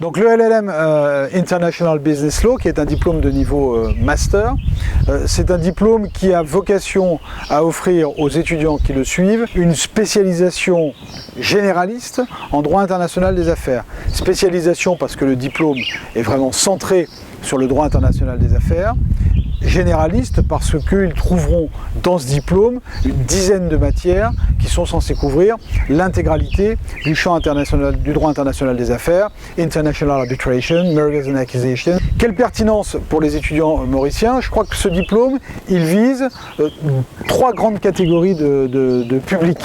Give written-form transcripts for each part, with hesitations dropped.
Donc le LLM International Business Law, qui est un diplôme de niveau master, c'est un diplôme qui a vocation à offrir aux étudiants qui le suivent une spécialisation généraliste en droit international des affaires. Spécialisation parce que le diplôme est vraiment centré sur le droit international des affaires. Généraliste parce qu'ils trouveront dans ce diplôme une dizaine de matières qui sont censées couvrir l'intégralité du champ international, du droit international des affaires, International Arbitration, Mergers and Acquisitions. Quelle pertinence pour les étudiants mauriciens? Je crois que ce diplôme, il vise trois grandes catégories de public.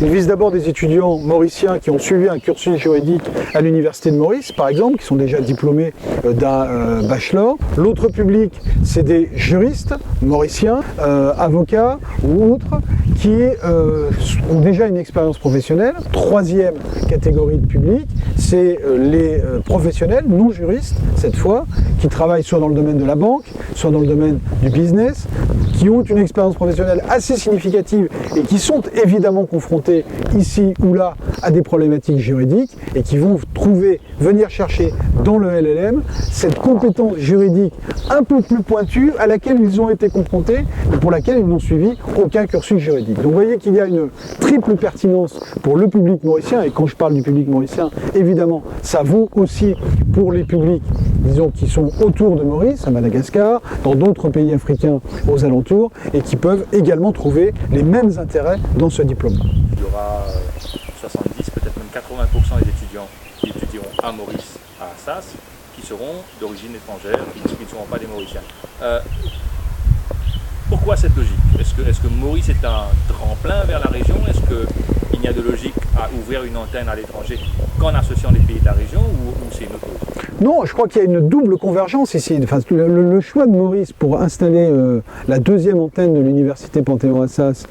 Il vise d'abord des étudiants mauriciens qui ont suivi un cursus juridique à l'Université de Maurice, par exemple, qui sont déjà diplômés d'un bachelor. L'autre public, c'est des juristes mauriciens, avocats ou autres, qui ont déjà une expérience professionnelle. Troisième catégorie de public, c'est les professionnels, non juristes cette fois, qui travaillent soit dans le domaine de la banque, soit dans le domaine du business, qui ont une expérience professionnelle assez significative et qui sont évidemment confrontés ici ou là à des problématiques juridiques et qui vont venir chercher dans le LLM cette compétence juridique un peu plus pointue à laquelle ils ont été confrontés et pour laquelle ils n'ont suivi aucun cursus juridique. Donc vous voyez qu'il y a une triple pertinence pour le public mauricien, et quand je parle du public mauricien, évidemment, ça vaut aussi pour les publics, disons, qui sont autour de Maurice, à Madagascar, dans d'autres pays africains aux alentours, et qui peuvent également trouver les mêmes intérêts dans ce diplôme. Il y aura 70, peut-être même 80% des étudiants qui étudieront à Maurice, à Assas, qui seront d'origine étrangère, qui ne seront pas des Mauriciens. Pourquoi cette logique? Est-ce que Maurice est un tremplin vers la région? Est-ce qu'il y a de logique à ouvrir une antenne à l'étranger qu'en associant les pays de la région ou c'est une autre logique? Non, je crois qu'il y a une double convergence ici. Enfin, le choix de Maurice pour installer la deuxième antenne de l'université Panthéon-Assas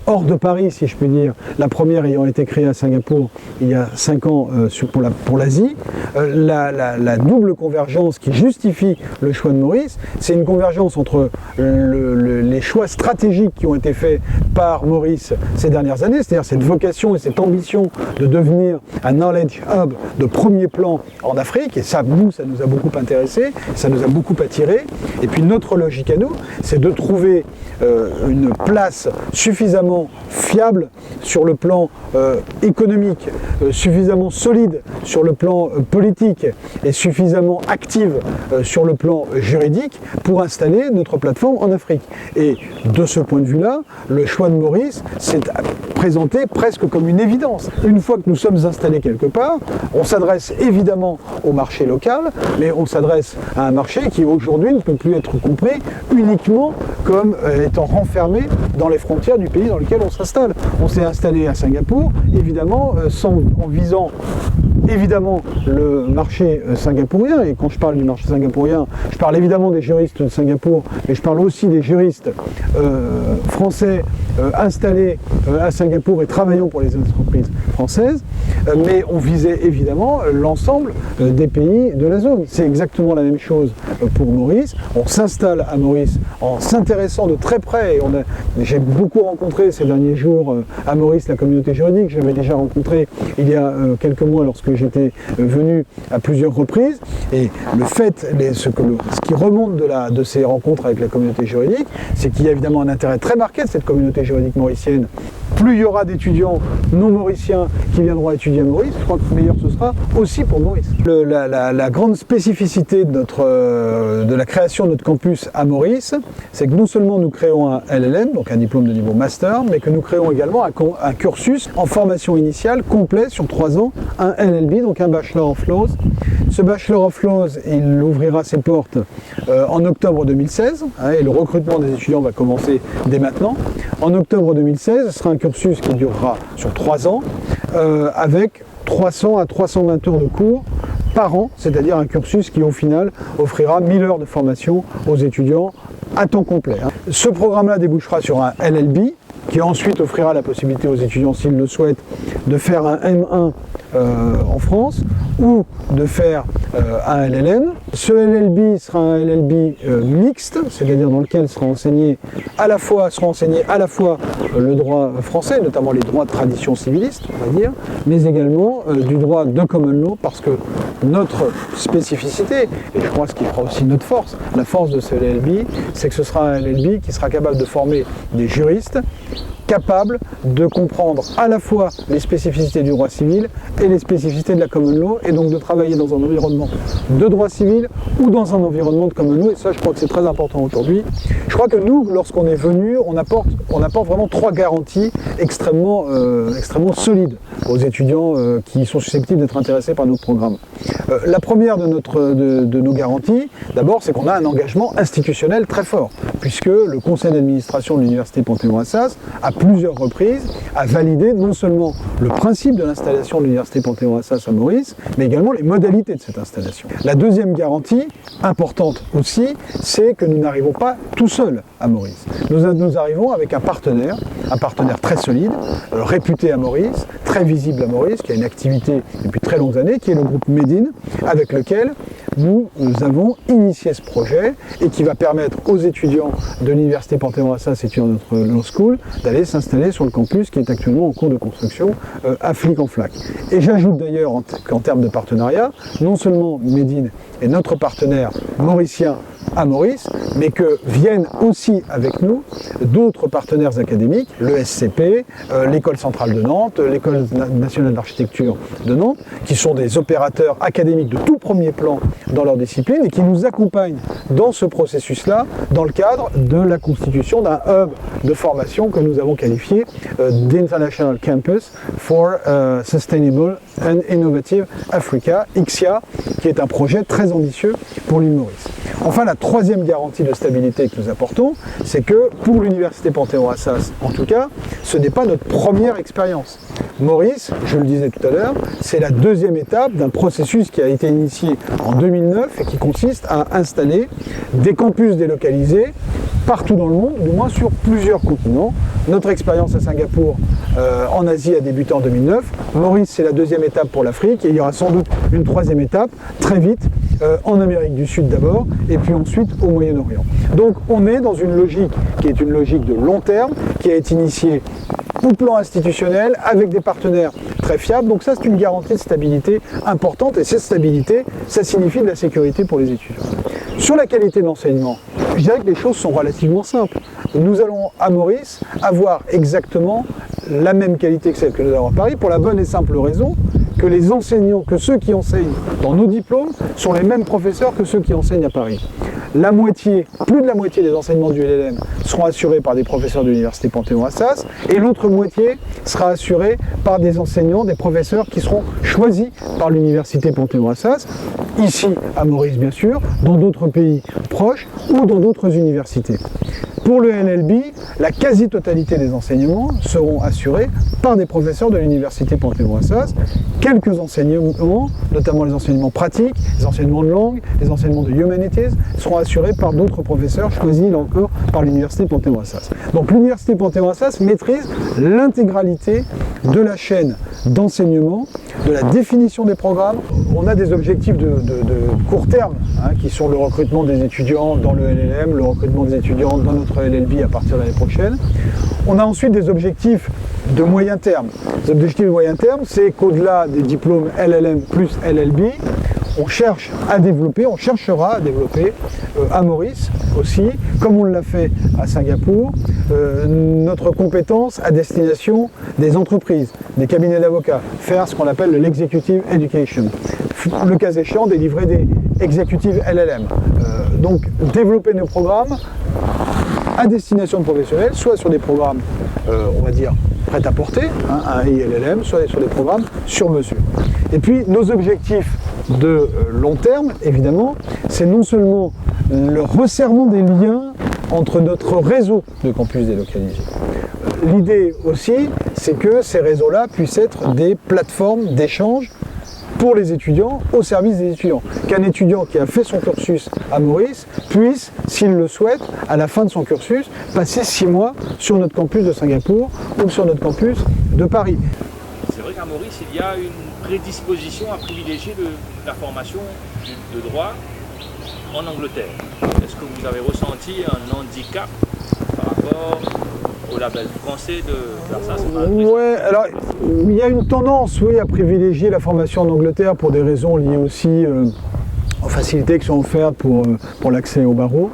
hors de Paris, si je puis dire, la première ayant été créée à Singapour il y a 5 ans pour l'Asie, la double convergence qui justifie le choix de Maurice, c'est une convergence entre les choix stratégiques qui ont été faits par Maurice ces dernières années, c'est-à-dire cette vocation et cette ambition de devenir un knowledge hub de premier plan en Afrique, et ça nous a beaucoup intéressés, ça nous a beaucoup attirés. Et puis notre logique à nous, c'est de trouver une place suffisamment fiable sur le plan économique, suffisamment solide sur le plan politique et suffisamment active sur le plan juridique pour installer notre plateforme en Afrique. Et de ce point de vue-là, le choix de Maurice s'est présenté presque comme une évidence. Une fois que nous sommes installés quelque part, on s'adresse évidemment au marché local, mais on s'adresse à un marché qui aujourd'hui ne peut plus être compris uniquement comme étant renfermé dans les frontières du pays dans lequel on s'installe. On s'est installé à Singapour, évidemment, en visant évidemment le marché singapourien, et quand je parle du marché singapourien, je parle évidemment des juristes de Singapour, mais je parle aussi des juristes français installés à Singapour et travaillant pour les entreprises françaises, mais on visait évidemment l'ensemble des pays de la zone. C'est exactement la même chose pour Maurice. On s'installe à Maurice en s'intéressant de très près, et j'ai beaucoup rencontré ces derniers jours à Maurice la communauté juridique. J'avais déjà rencontré il y a quelques mois lorsque j'étais venu à plusieurs reprises, et le fait, ce qui remonte de ces rencontres avec la communauté juridique, c'est qu'il y a évidemment un intérêt très marqué de cette communauté juridique mauricienne. Plus il y aura d'étudiants non mauriciens qui viendront étudier à Maurice, je crois que meilleur ce sera aussi pour Maurice. La grande spécificité de la création de notre campus à Maurice, c'est que non seulement nous créons un LLM, donc un diplôme de niveau master, mais que nous créons également un cursus en formation initiale complet sur 3 ans, un LLB, donc un Bachelor of Laws. Ce Bachelor of Laws, il ouvrira ses portes en octobre 2016, et le recrutement des étudiants va commencer dès maintenant. En octobre 2016, ce sera un cursus qui durera sur 3 ans, avec 300 à 320 heures de cours par an, c'est-à-dire un cursus qui au final offrira 1000 heures de formation aux étudiants à temps complet. Ce programme-là débouchera sur un LLB, qui ensuite offrira la possibilité aux étudiants, s'ils le souhaitent, de faire un M1 en France ou de faire un LLM. Ce LLB sera un LLB mixte, c'est-à-dire dans lequel sera enseigné à la fois le droit français, notamment les droits de tradition civiliste, on va dire, mais également du droit de common law, parce que notre spécificité, et je crois ce qui fera aussi notre force, la force de ce LLB, c'est que ce sera un LLB qui sera capable de former des juristes capables de comprendre à la fois les spécificités du droit civil et les spécificités de la common law, et donc de travailler dans un environnement de droit civil ou dans un environnement de common law, et ça je crois que c'est très important aujourd'hui. Je crois que nous, lorsqu'on est venu, on apporte vraiment 3 garanties extrêmement solides aux étudiants qui sont susceptibles d'être intéressés par nos programmes. La première de nos garanties, d'abord, c'est qu'on a un engagement institutionnel très fort, puisque le conseil d'administration de l'université Panthéon-Assas, à plusieurs reprises, a validé non seulement le principe de l'installation de l'université Panthéon-Assas à Maurice, mais également les modalités de cette installation. La deuxième garantie, importante aussi, c'est que nous n'arrivons pas tout seuls à Maurice. Nous arrivons avec un partenaire très solide, réputé à Maurice, très visible à Maurice, qui a une activité depuis très longues années, qui est le groupe Medine, avec lequel nous avons initié ce projet et qui va permettre aux étudiants de l'université Panthéon-Assas, étudiants de notre law school, d'aller s'installer sur le campus qui est actuellement en cours de construction à Flic-en-Flac. Et j'ajoute d'ailleurs qu'en termes de partenariat, non seulement Medine est notre partenaire mauricien à Maurice, mais que viennent aussi avec nous d'autres partenaires académiques, le SCP, l'École centrale de Nantes, l'École nationale d'architecture de Nantes, qui sont des opérateurs académiques de tout premier plan dans leur discipline et qui nous accompagnent dans ce processus-là, dans le cadre de la constitution d'un hub de formation que nous avons qualifié d'International Campus for Sustainable and Innovative Africa, ICSIA, qui est un projet très ambitieux pour l'île Maurice. Enfin, la troisième garantie de stabilité que nous apportons, c'est que pour l'université Panthéon-Assas, en tout cas, ce n'est pas notre première expérience. Maurice, je le disais tout à l'heure, c'est la deuxième étape d'un processus qui a été initié en 2009 et qui consiste à installer des campus délocalisés partout dans le monde, du moins sur plusieurs continents. Notre expérience à Singapour, en Asie, a débuté en 2009. Maurice, c'est la deuxième étape pour l'Afrique et il y aura sans doute une troisième étape très vite, en Amérique du Sud d'abord et puis ensuite au Moyen-Orient. Donc on est dans une logique qui est une logique de long terme, qui a été initiée au plan institutionnel avec des partenaires très fiables. Donc ça, c'est une garantie de stabilité importante et cette stabilité, ça signifie de la sécurité pour les étudiants. Sur la qualité de l'enseignement, je dirais que les choses sont relativement simples. Nous allons à Maurice avoir exactement la même qualité que celle que nous avons à Paris pour la bonne et simple raison que les enseignants, que ceux qui enseignent dans nos diplômes sont les mêmes professeurs que ceux qui enseignent à Paris. La moitié, plus de la moitié des enseignements du LLM seront assurés par des professeurs de l'université Panthéon-Assas et l'autre moitié sera assurée par des enseignants, des professeurs qui seront choisis par l'université Panthéon-Assas, ici à Maurice bien sûr, dans d'autres pays proches ou dans d'autres universités. Pour le LLB, la quasi-totalité des enseignements seront assurés par des professeurs de l'université Panthéon-Assas. Quelques enseignements, notamment les enseignements pratiques, les enseignements de langue, les enseignements de humanities, seront assurés par d'autres professeurs choisis là encore par l'université Panthéon-Assas. Donc l'université Panthéon-Assas maîtrise l'intégralité de la chaîne d'enseignement, de la définition des programmes. On a des objectifs de court terme, qui sont le recrutement des étudiants dans le LLM, le recrutement des étudiants dans notre LLB à partir de l'année prochaine. On a ensuite des objectifs de moyen terme. Les objectifs de moyen terme, c'est qu'au-delà des diplômes LLM plus LLB, on cherchera à développer à Maurice aussi, comme on l'a fait à Singapour, notre compétence à destination des entreprises, des cabinets d'avocats, faire ce qu'on appelle l'executive education. Le cas échéant, délivrer des executive LLM. Donc développer nos programmes à destination de professionnels, soit sur des programmes, on va dire, prêt à porter, un ILLM, soit sur des programmes sur mesure. Et puis nos objectifs de long terme, évidemment, c'est non seulement le resserrement des liens entre notre réseau de campus délocalisés. L'idée aussi, c'est que ces réseaux-là puissent être des plateformes d'échange pour les étudiants, au service des étudiants. Qu'un étudiant qui a fait son cursus à Maurice puisse, s'il le souhaite, à la fin de son cursus, passer 6 mois sur notre campus de Singapour ou sur notre campus de Paris. C'est vrai qu'à Maurice, il y a une prédisposition à privilégier la formation de droit en Angleterre. Est-ce que vous avez ressenti un handicap par rapport au label français d'Assas. Ouais, alors il y a une tendance, oui, à privilégier la formation en Angleterre pour des raisons liées aussi aux facilités qui sont offertes pour l'accès au barreau.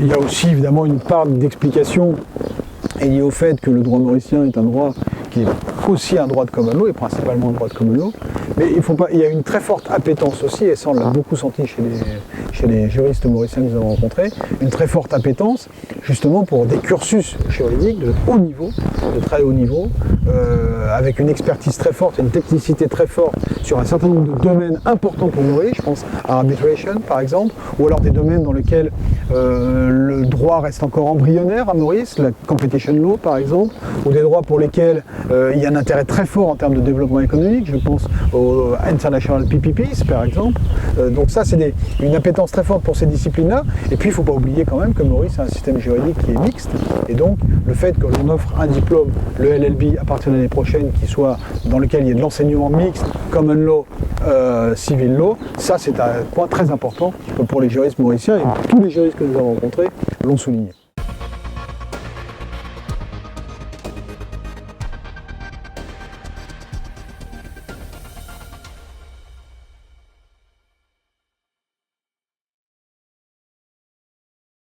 Il y a aussi évidemment une part d'explication liée au fait que le droit mauricien est un droit qui est aussi un droit de common law et principalement un droit de common law. Mais il y a une très forte appétence aussi, et ça on l'a beaucoup senti chez les juristes mauriciens que nous avons rencontrés, une très forte appétence justement pour des cursus juridiques de haut niveau, de très haut niveau, avec une expertise très forte, une technicité très forte sur un certain nombre de domaines importants pour Maurice, je pense à arbitration par exemple, ou alors des domaines dans lesquels le droit reste encore embryonnaire à Maurice, la competition law par exemple, ou des droits pour lesquels il y a un intérêt très fort en termes de développement économique, je pense aux International PPPs par exemple. Donc ça c'est une appétence très forte pour ces disciplines-là. Et puis il ne faut pas oublier quand même que Maurice a un système juridique qui est mixte. Et donc le fait que l'on offre un diplôme, le LLB, à partir de l'année prochaine, dans lequel il y ait de l'enseignement mixte, common law, civil law, ça c'est un point très important pour les juristes mauriciens et tous les juristes que nous avons rencontrés l'ont souligné.